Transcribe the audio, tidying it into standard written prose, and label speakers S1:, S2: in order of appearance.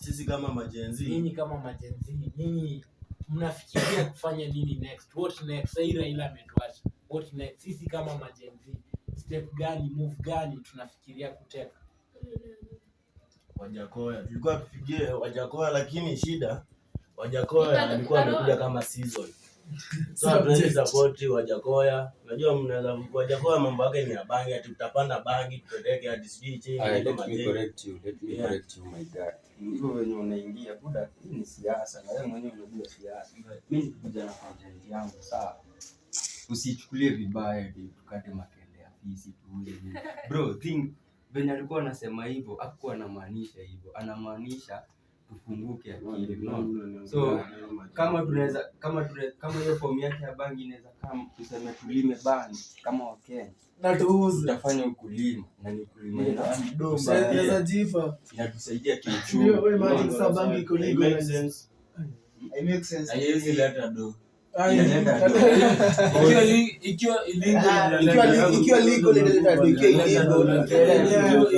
S1: Sisi kama majenzi.
S2: Nyinyi kama majenzi, nyinyi mnafikiria kufanya nini next? What next? Raila ametuacha. What next? Sisi kama majenzi, step gani, move gani tunafikiria kuteka?
S1: Wajakoya. Tulikuwa tupigie Wajakoya lakini shida Wajakoya alikuwa amekuja kama season. So hatuwezi support Wajakoya. Unajua mnaweza Wajakoya mambo yake ni ya bangi, ati tutapanda bangi tupeleke hadi sijui chini.
S3: Let me correct you my guy. Hivyo wenye unaingia buda, hii ni siasa na wewe mwenyewe unajua siasa. Mimi nikuja na content yangu sawa. Usichukulie vibaya ndio tukate makende ya fisi tuuze nini. Bro, think venye alikuwa anasema hivyo, hakuwa anamaanisha hivyo. Anamaanisha tufunguke akili, no? So kama tunaweza kama hiyo form yake ya bangi inaweza kama tuseme tulime bangi kama Wakenya
S4: na tuuze,
S3: tutafanya ukulima na ni kulima
S4: inaweza jifa,
S3: inatusaidia kiuchumi.
S4: Wewe imagine sasa bangi iko legal,
S1: makes sense.
S4: I make sense.
S1: Haiwezi leta do.
S2: Ikiwa illegal
S4: inaleta do.